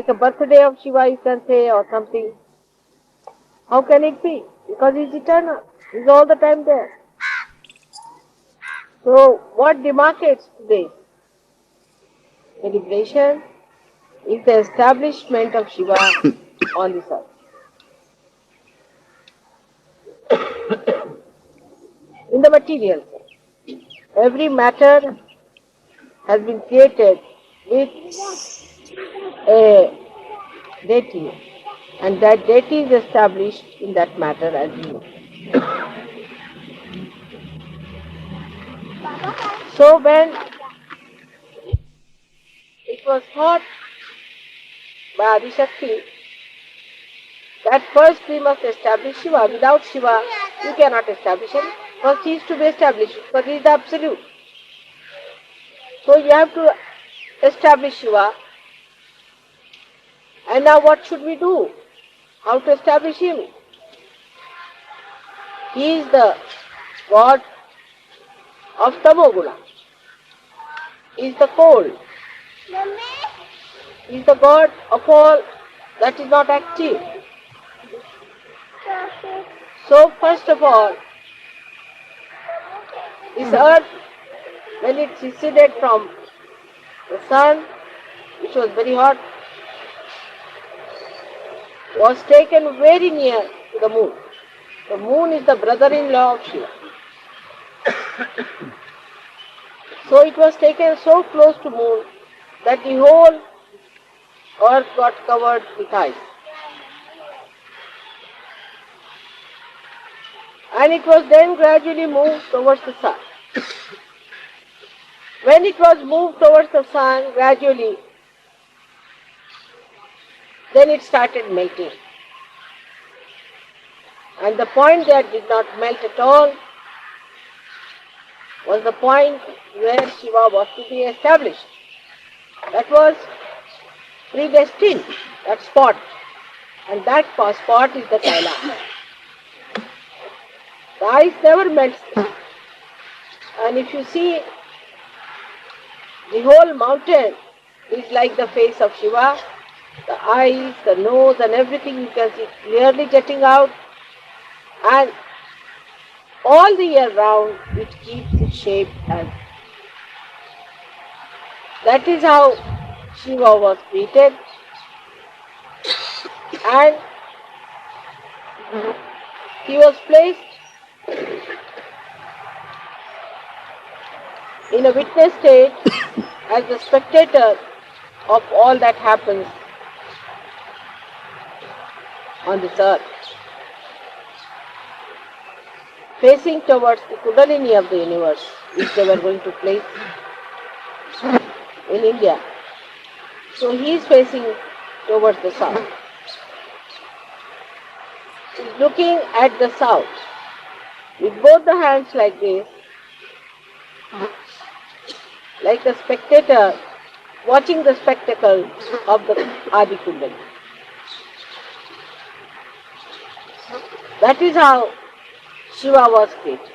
a birthday of Shiva, you can say, or something. How can it be? Because he's eternal. He's all the time there. So what demarcates today? Celebration is the establishment of Shiva on this earth. In the material sense, every matter has been created with a deity, and that deity is established in that matter, as you know. So when it was thought by Adishakti that first we must establish Shiva. Without Shiva, you cannot establish him. First he is to be established, because he is the absolute. So you have to establish Shiva. And now what should we do? How to establish him? He is the God of Tamoguna. He is the cold. He is the God of all that is not active. So first of all, this earth, when it receded from the sun, which was very hot, was taken very near to the moon. The moon is the brother-in-law of Shiva. So it was taken so close to moon that the whole earth got covered with ice. And it was then gradually moved towards the sun. When it was moved towards the sun gradually, then it started melting. And the point that did not melt at all was the point where Shiva was to be established. That was predestined, that spot. And that spot is the Kailash. The ice never melts. And if you see, the whole mountain is like the face of Shiva. The eyes, the nose and everything you can see clearly jetting out. And all the year round it keeps its shape as. That is how Shiva was created. And he was placed in a witness state as the spectator of all that happens on this earth, facing towards the Kundalini of the universe, which they were going to place in India. So he is facing towards the south. He is looking at the south with both the hands like this, like a spectator watching the spectacle of the Adi Kundalini. That is how Shiva was created.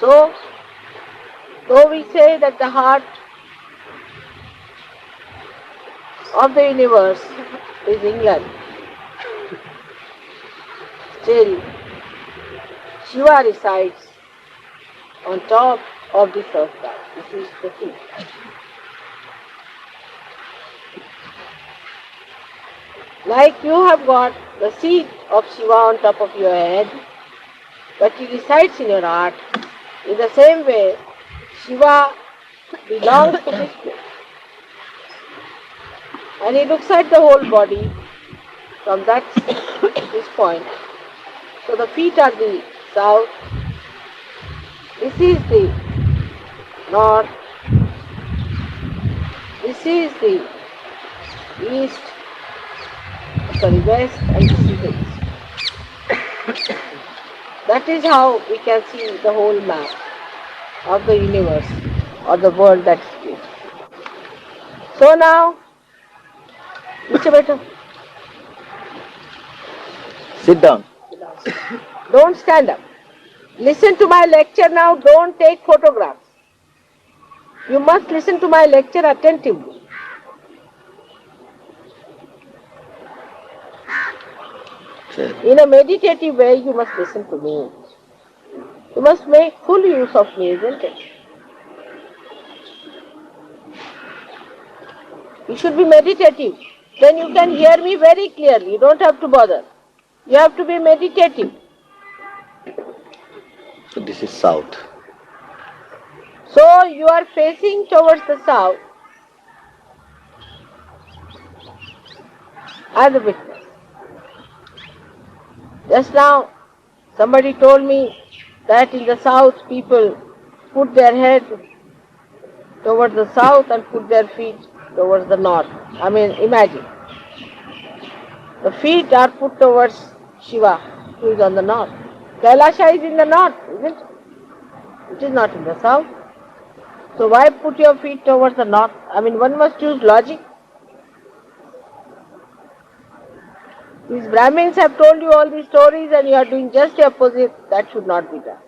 So, though we say that the heart of the universe is England, still Shiva resides on top of this earth. This is the truth. Like you have got the seat of Shiva on top of your head, but he resides in your heart. In the same way, Shiva belongs to this place. And he looks at the whole body from this point. So the feet are the south, this is the north, this is the east, west, and this is the east. That is how we can see the whole map of the universe or the world that is created. So now, Mr. Better, sit down. Don't stand up. Listen to my lecture now, don't take photographs. You must listen to my lecture attentively. In a meditative way, you must listen to me. You must make full use of me, isn't it? You should be meditative. Then you can hear me very clearly. You don't have to bother. You have to be meditative. So this is south. So you are facing towards the south as a witness. Just now, somebody told me that in the south people put their head towards the south and put their feet towards the north. I mean, imagine. The feet are put towards Shiva, who is on the north. Kailasha is in the north, isn't it? It is not in the south. So why put your feet towards the north? I mean, one must use logic. These Brahmins have told you all these stories and you are doing just the opposite. That should not be done.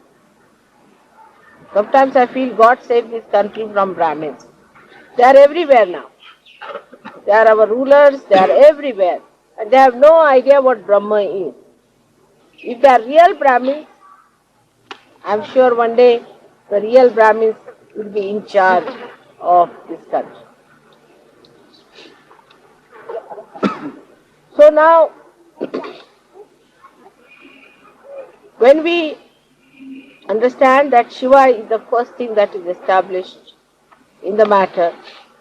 Sometimes I feel God saved this country from Brahmins. They are everywhere now. They are our rulers, they are everywhere. And they have no idea what Brahma is. If they are real Brahmins, I am sure one day the real Brahmins will be in charge of this country. So now, when we understand that Shiva is the first thing that is established in the matter,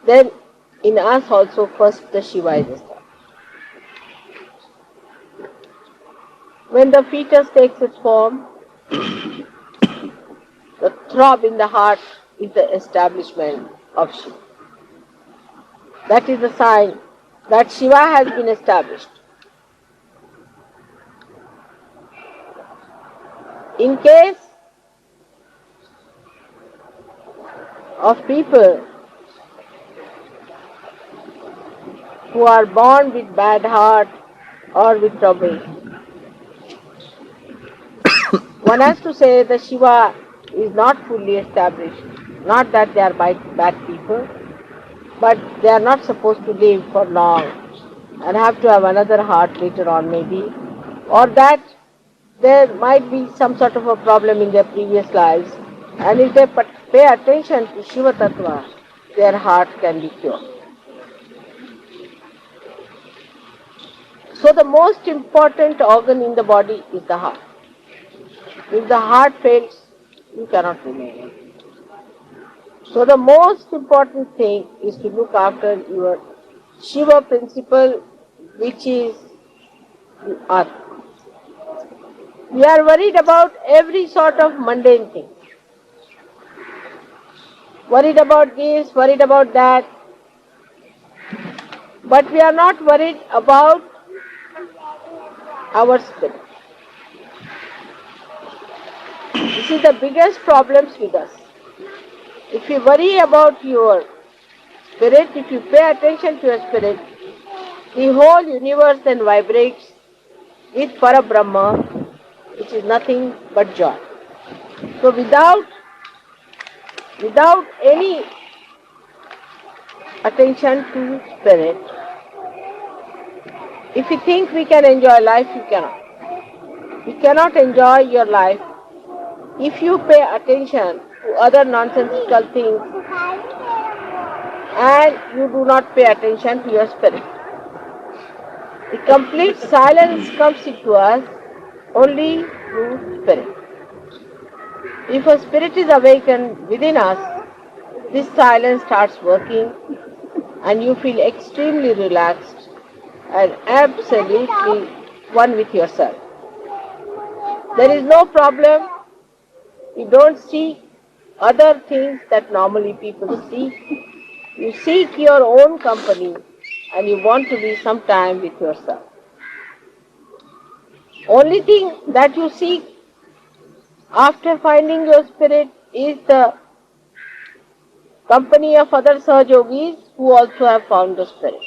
then in us also first the Shiva is established. When the fetus takes its form, the throb in the heart is the establishment of Shiva. That is the sign that Shiva has been established. In case of people who are born with bad heart or with trouble, one has to say that Shiva is not fully established. Not that they are bad people, but they are not supposed to live for long and have to have another heart later on maybe, or that there might be some sort of a problem in their previous lives, and if they pay attention to Shiva Tattva, their heart can be cured. So the most important organ in the body is the heart. If the heart fails, you cannot remain. So the most important thing is to look after your Shiva principle, which is the Atma. We are worried about every sort of mundane thing. Worried about this, worried about that. But we are not worried about our spirit. This is the biggest problems with us. If you worry about your spirit, if you pay attention to your spirit, the whole universe then vibrates with Parabrahma, which is nothing but joy. So without any attention to spirit, if you think we can enjoy life, you cannot. You cannot enjoy your life if you pay attention to other nonsensical things and you do not pay attention to your spirit. The complete silence comes into us only through spirit. If a spirit is awakened within us, this silence starts working and you feel extremely relaxed and absolutely one with yourself. There is no problem. You don't seek other things that normally people seek. You seek your own company and you want to be sometime with yourself. Only thing that you seek after finding your spirit is the company of other Sahajogis who also have found the spirit.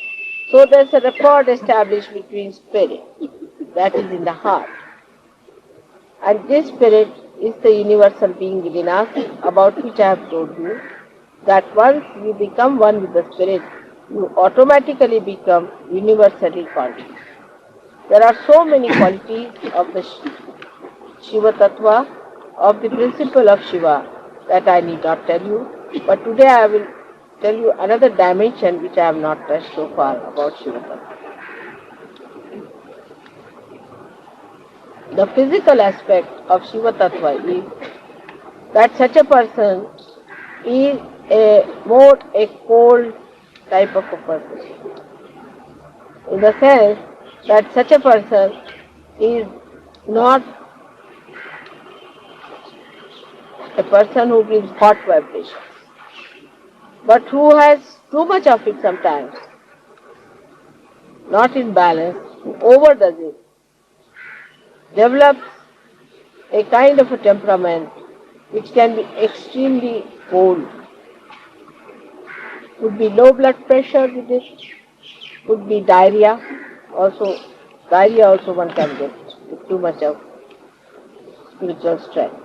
So there's a rapport established between spirit, that is in the heart. And this spirit is the universal being within us, about which I have told you, that once you become one with the spirit, you automatically become universally conscious. There are so many qualities of the Shiva Tattva, of the principle of Shiva, that I need not tell you. But today I will tell you another dimension which I have not touched so far about Shiva Tattva. The physical aspect of Shiva Tattva is that such a person is a cold type of a person, in the sense that such a person is not a person who gives hot vibrations, but who has too much of it sometimes, not in balance, who overdoes it, develops a kind of a temperament which can be extremely cold. Could be low blood pressure with it, could be diarrhea. Diarrhea also one can get with too much of spiritual strength.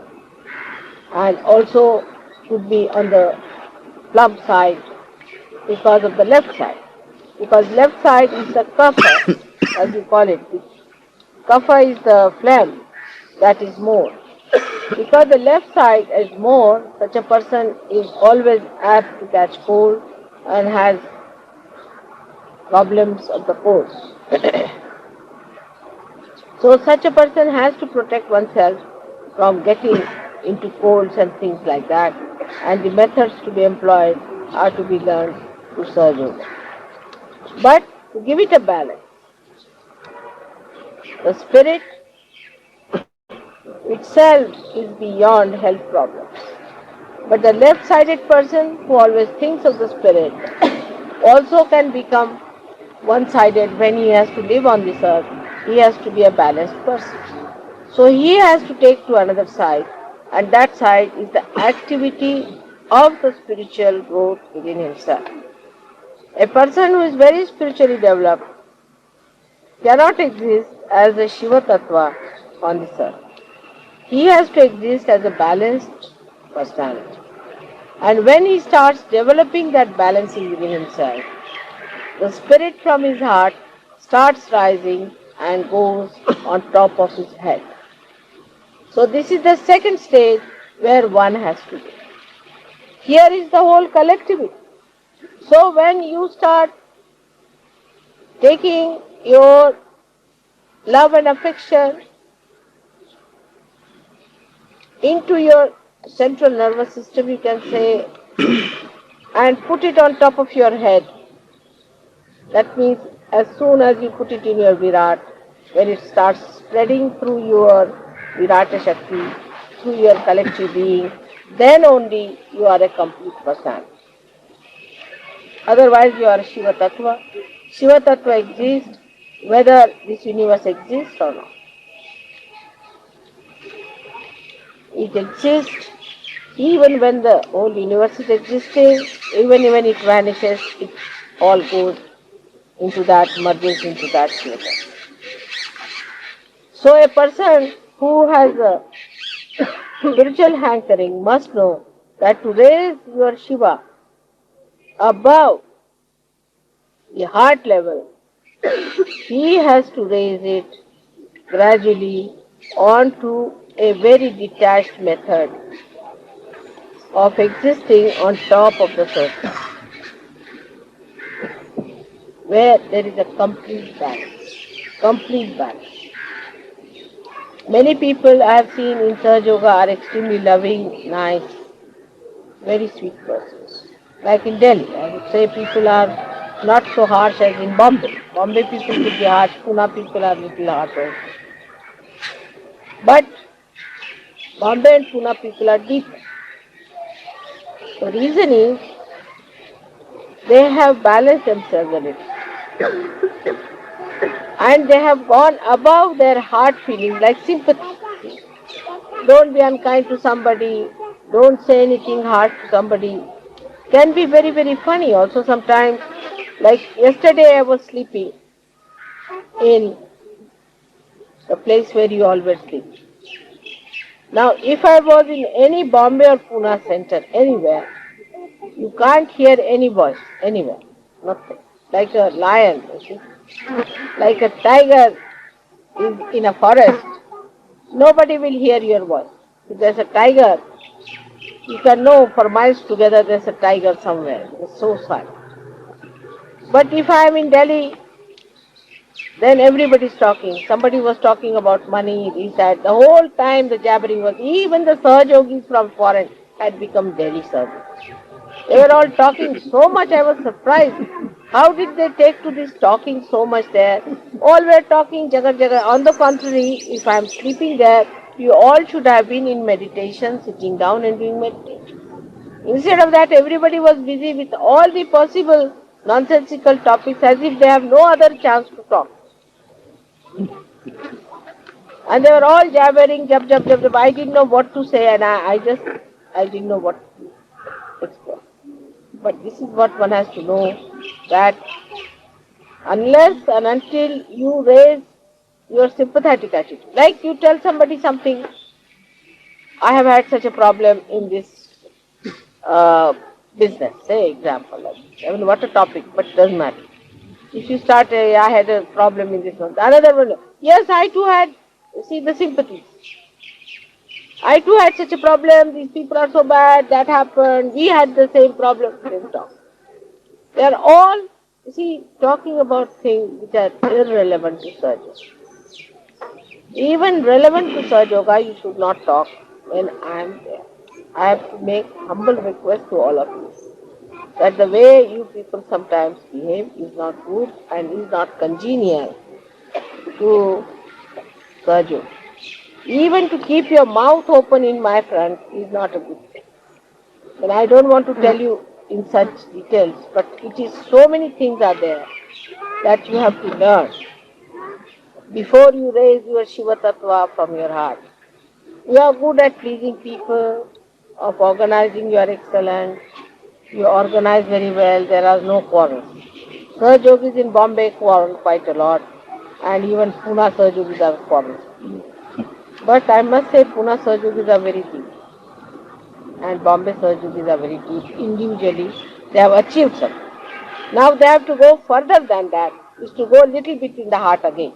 And also could be on the plump side because of the left side. Because left side is the kapha, as you call it. Kapha is the phlegm that is more. Because the left side is more, such a person is always apt to catch cold and has problems of the cold. So such a person has to protect oneself from getting into colds and things like that, and the methods to be employed are to be learned to surge over. But to give it a balance, the spirit itself is beyond health problems. But the left-sided person who always thinks of the spirit also can become one-sided when he has to live on this earth. He has to be a balanced person. So he has to take to another side, and that side is the activity of the spiritual growth within himself. A person who is very spiritually developed cannot exist as a Shiva Tattva on this earth. He has to exist as a balanced personality. And when he starts developing that balancing within himself, the spirit from his heart starts rising and goes on top of his head. So this is the second stage where one has to be. Here is the whole collectivity. So when you start taking your love and affection into your central nervous system, you can say, and put it on top of your head. That means as soon as you put it in your Virat, when it starts spreading through your Virata Shakti, through your collective being, then only you are a complete person. Otherwise you are Shiva Tattva. Shiva Tattva exists whether this universe exists or not. It exists even when the whole universe is existing, even when it vanishes, it all goes into that, merges into that Shiva Tattva. So a person who has a spiritual hankering must know that to raise your Shiva above the heart level, he has to raise it gradually onto a very detached method of existing on top of the surface, where there is a complete balance. Complete balance. Many people I have seen in Sahaja Yoga are extremely loving, nice, very sweet persons. Like in Delhi, I would say people are not so harsh as in Bombay. Bombay people could be harsh, Pune people are little harsh also. But Bombay and Pune people are deep. The reason is they have balanced themselves a little. And they have gone above their heart feelings like sympathy. Don't be unkind to somebody, don't say anything harsh to somebody. Can be very, very funny also sometimes. Like yesterday I was sleeping in the place where you always sleep. Now if I was in any Bombay or Pune center, anywhere, you can't hear any voice, anywhere, nothing. Like a lion, you see. Like a tiger is in a forest, nobody will hear your voice. If there's a tiger, you can know for miles together there's a tiger somewhere. It's so sad. But if I am in Delhi, then everybody is talking. Somebody was talking about money, this, that. The whole time the jabbering was, even the Sahajogis from foreign had become Delhi Sahajogis. They were all talking so much, I was surprised. How did they take to this talking so much there? All were talking jagar jagar. On the contrary, if I am sleeping there, you all should have been in meditation, sitting down and doing meditation. Instead of that, everybody was busy with all the possible nonsensical topics as if they have no other chance to talk. And they were all jabbering, jab, jab, jab, jab. I didn't know what to say and I didn't know what to explain. But this is what one has to know, that unless and until you raise your sympathetic attitude, like you tell somebody something, I have had such a problem in this uh, business, say example, like, I mean what a topic, but it doesn't matter. If you start, I had a problem in this one, another one, yes, I too had, see the sympathy. I too had such a problem, these people are so bad, that happened, we had the same problem, same talk. They are all, you see, talking about things which are irrelevant to Sahaja. Even relevant to Sahaja Yoga, you should not talk when I am there. I have to make humble request to all of you that the way you people sometimes behave is not good and is not congenial to Sahaja Yoga. Even to keep your mouth open in my front is not a good thing. And I don't want to tell you in such details, but it is so many things are there that you have to learn before you raise your Shiva Tattva from your heart. You are good at pleasing people, of organizing, you are excellent, you organize very well, there are no quarrels. Sahajogis in Bombay quarrel quite a lot, and even Pune Sahajogis are quarrels. But I must say Pune Sahajogis are very deep, and Bombay Sahajogis are very deep. Individually, they have achieved something. Now they have to go further than that, is to go a little bit in the heart again.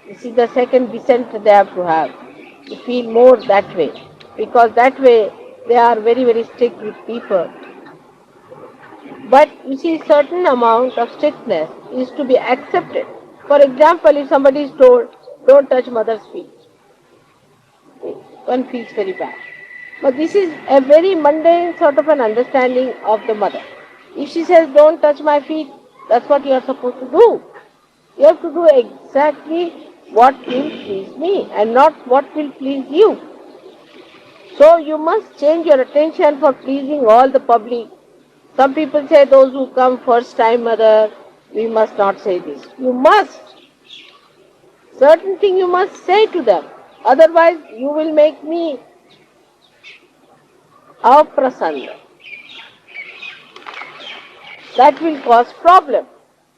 This is the second descent they have to feel more that way. Because that way they are very, very strict with people. But you see, certain amount of strictness is to be accepted. For example, if somebody is told, don't touch mother's feet, one feels very bad. But this is a very mundane sort of an understanding of the mother. If she says, don't touch my feet, that's what you are supposed to do. You have to do exactly what will please me and not what will please you. So you must change your attention for pleasing all the public. Some people say those who come first time, mother, we must not say this. You must. Certain thing you must say to them. Otherwise you will make me aprasanna. That will cause problem.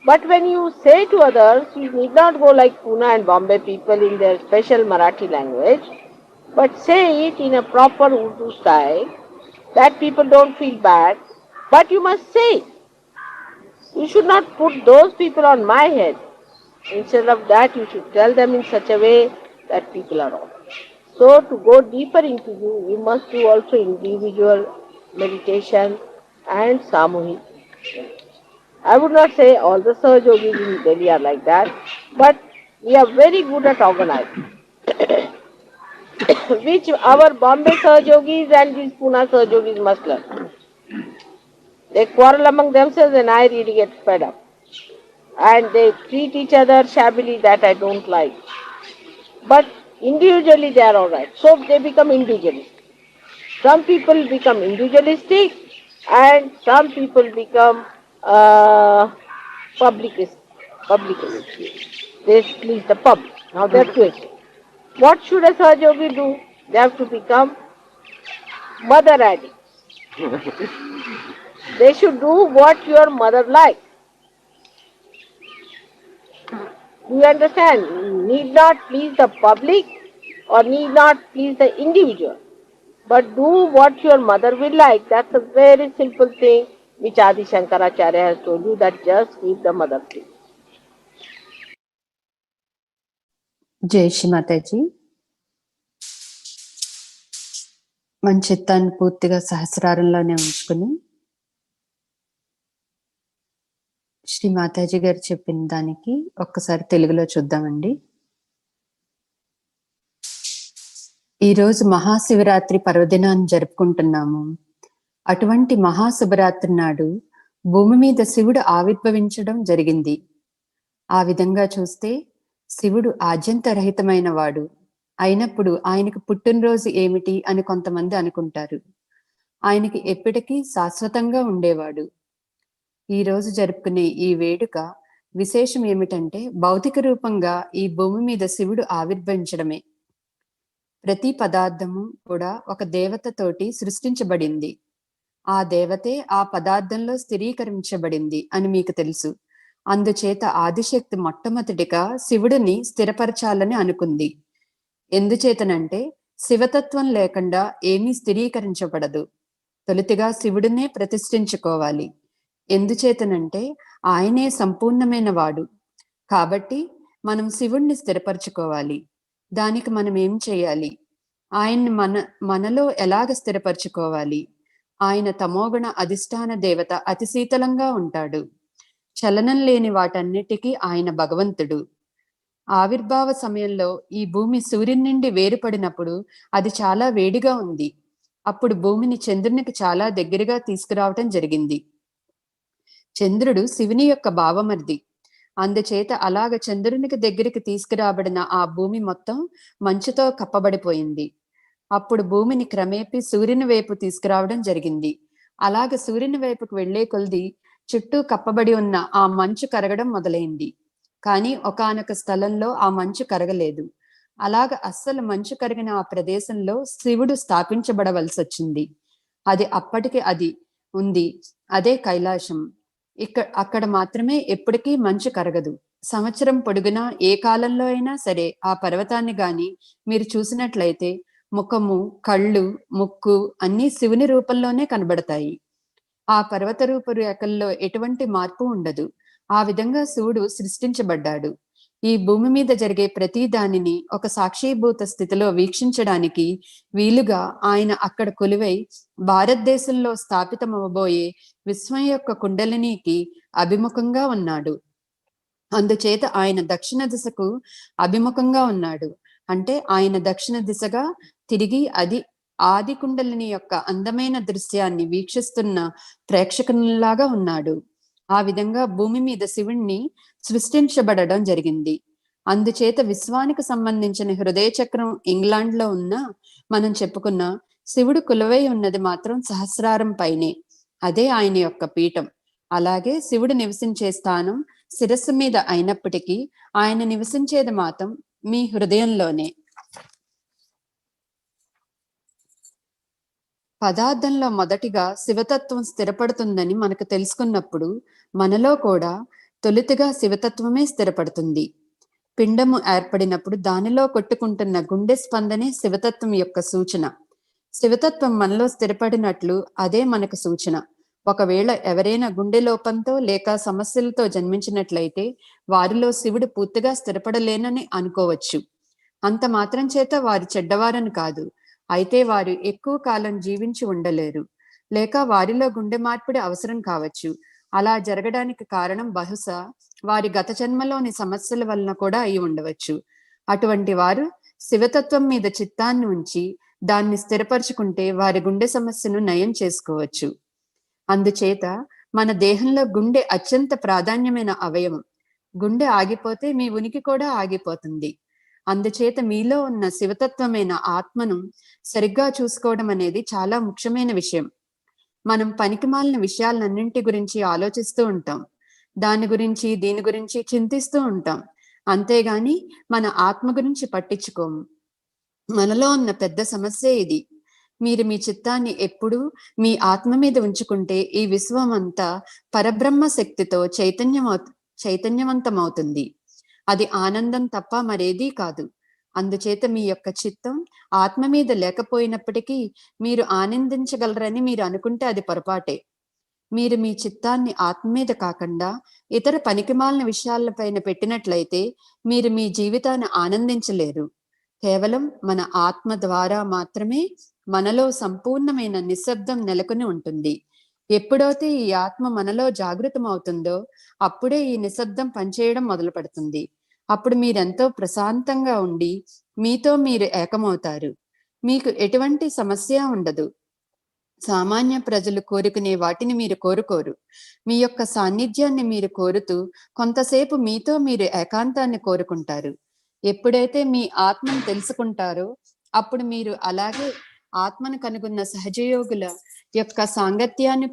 But when you say to others, you need not go like Pune and Bombay people in their special Marathi language, but say it in a proper Urdu style, that people don't feel bad, but you must say it. You should not put those people on my head. Instead of that, you should tell them in such a way that people are all. So to go deeper into you, we must do also individual meditation and samuhik. I would not say all the Sahajogis in Delhi are like that, but we are very good at organizing. Which our Bombay Sahajogis and these Pune Sahajogis must learn. They quarrel among themselves and I really get fed up. And they treat each other shabbily, that I don't like. But individually they are alright. So they become individualistic. Some people become individualistic and some people become publicist. Publicist. They please the public. Now they are twisted. What should a Sahajogi do? They have to become mother addicts. They should do what your mother likes. Do you understand? Need not please the public or need not please the individual. But do what your mother will like. That's a very simple thing which Adi Shankaracharya has told you, that just keep the mother pleased. జై శ్రీ మాతాజీ. మన చిత్తాన్ని పూర్తిగా సహస్రారంలోనే ఉంచుకుని శ్రీ మాతాజీ గారు చెప్పిన దానికి ఒక్కసారి తెలుగులో చూద్దామండి. ఈరోజు మహాశివరాత్రి పర్వదినాన్ని జరుపుకుంటున్నాము. అటువంటి మహాశివరాత్రి నాడు భూమి మీద శివుడు ఆవిర్భవించడం జరిగింది. ఆ విధంగా చూస్తే శివుడు ఆద్యంతరహితమైన వాడు అయినప్పుడు ఆయనకు పుట్టినరోజు ఏమిటి అని కొంతమంది అనుకుంటారు. ఆయనకి ఎప్పటికీ శాశ్వతంగా ఉండేవాడు. ఈ రోజు జరుపుకునే ఈ వేడుక విశేషం ఏమిటంటే భౌతిక రూపంగా ఈ భూమి మీద శివుడు ఆవిర్భవించడమే. ప్రతి పదార్థము కూడా ఒక దేవతతోటి సృష్టించబడింది. ఆ దేవతే ఆ పదార్థంలో స్థిరీకరించబడింది అని మీకు తెలుసు. అందుచేత ఆదిశక్తి మొట్టమొదటిగా శివుడిని స్థిరపరచాలని అనుకుంది. ఎందుచేతనంటే శివతత్వం లేకుండా ఏమీ స్థిరీకరించబడదు. తొలుతిగా శివుడినే ప్రతిష్ఠించుకోవాలి. ఎందుచేతనంటే ఆయనే సంపూర్ణమైన వాడు. కాబట్టి మనం శివుణ్ణి స్థిరపరచుకోవాలి. దానికి మనం ఏం చేయాలి? ఆయన్ని మనలో ఎలాగ స్థిరపరచుకోవాలి? ఆయన తమోగుణ అధిష్టాన దేవత అతి శీతలంగా ఉంటాడు. చలనం లేని వాటన్నిటికీ ఆయన భగవంతుడు. ఆవిర్భావ సమయంలో ఈ భూమి సూర్యుని నుండి వేరుపడినప్పుడు అది చాలా వేడిగా ఉంది. అప్పుడు భూమిని చంద్రునికి చాలా దగ్గరగా తీసుకురావటం జరిగింది. చంద్రుడు శివుని యొక్క భావమర్ది. అందుచేత అలాగ చంద్రునికి దగ్గరికి తీసుకురాబడిన ఆ భూమి మొత్తం మంచుతో కప్పబడిపోయింది. అప్పుడు భూమిని క్రమేపీ సూర్యుని వైపు తీసుకురావడం జరిగింది. అలాగ సూర్యుని వైపుకు వెళ్లే కొలది చుట్టూ కప్పబడి ఉన్న ఆ మంచు కరగడం మొదలైంది. కానీ ఒకానొక స్థలంలో ఆ మంచు కరగలేదు. అలాగ అస్సలు మంచు కరిగిన ఆ ప్రదేశంలో శివుడు స్థాపించబడవలసి వచ్చింది. అది అప్పటికి అది ఉంది. అదే కైలాసం. అక్కడ మాత్రమే ఎప్పటికీ మంచు కరగదు. సంవత్సరం పొడుగునా ఏ కాలంలో అయినా సరే ఆ పర్వతాన్ని గాని మీరు చూసినట్లయితే ముఖము, కళ్ళు, ముక్కు అన్నీ శివుని రూపంలోనే కనబడతాయి. ఆ పర్వత రూపురేఖల్లో ఎటువంటి మార్పు ఉండదు. ఆ విధంగా శివుడు సృష్టించబడ్డాడు. ఈ భూమి మీద జరిగే ప్రతి దానిని ఒక సాక్షీభూత స్థితిలో వీక్షించడానికి వీలుగా ఆయన అక్కడ కొలువై భారతదేశంలో స్థాపితమవబోయే విశ్వం యొక్క కుండలినికి అభిముఖంగా ఉన్నాడు. అందుచేత ఆయన దక్షిణ దిశకు అభిముఖంగా ఉన్నాడు. అంటే ఆయన దక్షిణ దిశగా తిరిగి ఆది కుండలిని యొక్క అందమైన దృశ్యాన్ని వీక్షిస్తున్న ప్రేక్షకునిలాగా ఉన్నాడు. ఆ విధంగా భూమి మీద శివుణ్ణి సృష్టించబడడం జరిగింది. అందుచేత విశ్వానికి సంబంధించిన హృదయ చక్రం ఇంగ్లాండ్ లో ఉన్న మనం చెప్పుకున్న శివుడు కొలువై ఉన్నది మాత్రం సహస్రారం పైనే. అదే ఆయన యొక్క పీఠం. అలాగే శివుడు నివసించే స్థానం శిరస్సు మీద అయినప్పటికీ ఆయన నివసించేది మాత్రం మీ హృదయంలోనే. పదార్థంలో మొదటిగా శివతత్వం స్థిరపడుతుందని మనకు తెలుసుకున్నప్పుడు మనలో కూడా తొలుతిగా శివతత్వమే స్థిరపడుతుంది. పిండము ఏర్పడినప్పుడు దానిలో కొట్టుకుంటున్న గుండె స్పందనే శివతత్వం యొక్క సూచన. శివతత్వం మనలో స్థిరపడినట్లు అదే మనకు సూచన. ఒకవేళ ఎవరైనా గుండె లోపంతో లేక సమస్యలతో జన్మించినట్లయితే వారిలో శివుడు పూర్తిగా స్థిరపడలేనని అనుకోవచ్చు. అంత మాత్రం చేత వారు చెడ్డవారని కాదు. అయితే వారు ఎక్కువ కాలం జీవించి ఉండలేరు. లేక వారిలో గుండె మార్పిడి అవసరం కావచ్చు. అలా జరగడానికి కారణం బహుశా వారి గత జన్మలోని సమస్యల వలన కూడా అయి ఉండవచ్చు. అటువంటి వారు శివతత్వం మీద చిత్తాన్ని ఉంచి దాన్ని స్థిరపరచుకుంటే వారి గుండె సమస్యను నయం చేసుకోవచ్చు. అందుచేత మన దేహంలో గుండె అత్యంత ప్రాధాన్యమైన అవయవం. గుండె ఆగిపోతే మీ ఉనికి కూడా ఆగిపోతుంది. అందుచేత మీలో ఉన్న శివతత్వమైన ఆత్మను సరిగ్గా చూసుకోవడం అనేది చాలా ముఖ్యమైన విషయం. మనం పనికిమాలిన విషయాలన్నింటి గురించి ఆలోచిస్తూ ఉంటాం. దాని గురించి దీని గురించి చింతిస్తూ ఉంటాం. అంతేగాని మన ఆత్మ గురించి పట్టించుకోము. మనలో ఉన్న పెద్ద సమస్య ఇది. మీరు మీ చిత్తాన్ని ఎప్పుడూ మీ ఆత్మ మీద ఉంచుకుంటే ఈ విశ్వం అంతా పరబ్రహ్మ శక్తితో చైతన్యవంతమవుతుంది. అది ఆనందం తప్ప మరేదీ కాదు. అందుచేత మీ యొక్క చిత్తం ఆత్మ మీద లేకపోయినప్పటికీ మీరు ఆనందించగలరని మీరు అనుకుంటే అది పొరపాటే. మీరు మీ చిత్తాన్ని ఆత్మ మీద కాకుండా ఇతర పనికిమాలిన విషయాలపైన పెట్టినట్లయితే మీరు మీ జీవితాన్ని ఆనందించలేరు. కేవలం మన ఆత్మ ద్వారా మాత్రమే మనలో సంపూర్ణమైన నిశ్శబ్దం నెలకొని ఉంటుంది. ఎప్పుడైతే ఈ ఆత్మ మనలో జాగృతం అవుతుందో అప్పుడే ఈ నిశ్శబ్దం పనిచేయడం మొదలు పెడుతుంది. అప్పుడు మీరెంతో ప్రశాంతంగా ఉండి మీతో మీరు ఏకమవుతారు. మీకు ఎటువంటి సమస్య ఉండదు. సామాన్య ప్రజలు కోరుకునే వాటిని మీరు కోరుకోరు. మీ యొక్క సాన్నిధ్యాన్ని మీరు కోరుతూ కొంతసేపు మీతో మీరు ఏకాంతాన్ని కోరుకుంటారు. ఎప్పుడైతే మీ ఆత్మను తెలుసుకుంటారో అప్పుడు మీరు అలాగే ఆత్మను కనుగొన్న సహజయోగుల యొక్క సాంగత్యాన్ని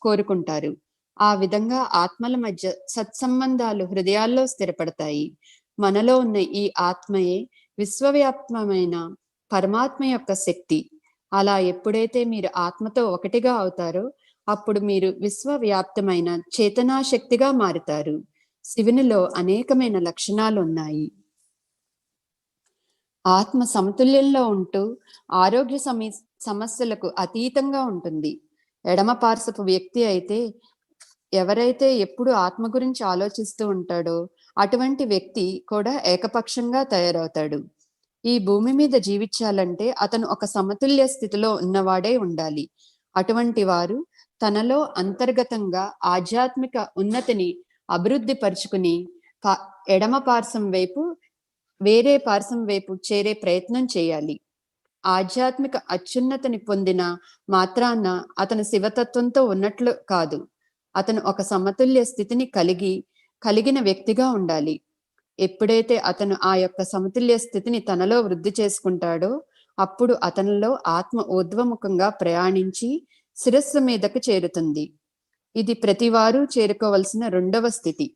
కోరుకుంటారు. ఆ విధంగా ఆత్మల మధ్య సత్సంబంధాలు హృదయాల్లో స్థిరపడతాయి. మనలో ఉన్న ఈ ఆత్మయే విశ్వవ్యాప్తమైన పరమాత్మ యొక్క శక్తి. అలా ఎప్పుడైతే మీరు ఆత్మతో ఒకటిగా అవుతారో అప్పుడు మీరు విశ్వవ్యాప్తమైన చేతనాశక్తిగా మారుతారు. శివునిలో అనేకమైన లక్షణాలు ఉన్నాయి. ఆత్మ సమతుల్యంలో ఉంటూ ఆరోగ్య సమస్యలకు అతీతంగా ఉంటుంది. ఎడమ పార్శ్వపు వ్యక్తి అయితే ఎవరైతే ఎప్పుడు ఆత్మ గురించి ఆలోచిస్తూ ఉంటాడో అటువంటి వ్యక్తి కూడా ఏకపక్షంగా తయారవుతాడు. ఈ భూమి మీద జీవించాలంటే అతను ఒక సమతుల్య స్థితిలో ఉన్నవాడే ఉండాలి. అటువంటి వారు తనలో అంతర్గతంగా ఆధ్యాత్మిక ఉన్నతిని అభివృద్ధి పరుచుకుని ఎడమ పార్శ్వం వైపు వేరే పార్శ్వం వైపు చేరే ప్రయత్నం చేయాలి. ఆధ్యాత్మిక అత్యున్నతిని పొందిన మాత్రాన అతను శివతత్వంతో ఉన్నట్లు కాదు. అతను ఒక సమతుల్య స్థితిని కలిగిన వ్యక్తిగా ఉండాలి. ఎప్పుడైతే అతను ఆ యొక్క సమతుల్య స్థితిని తనలో వృద్ధి చేసుకుంటాడో అప్పుడు అతనిలో ఆత్మ ఊర్ధ్వముఖంగా ప్రయాణించి శిరస్సు మీదకు చేరుతుంది. ఇది ప్రతివారు చేరుకోవలసిన రెండవ స్థితి.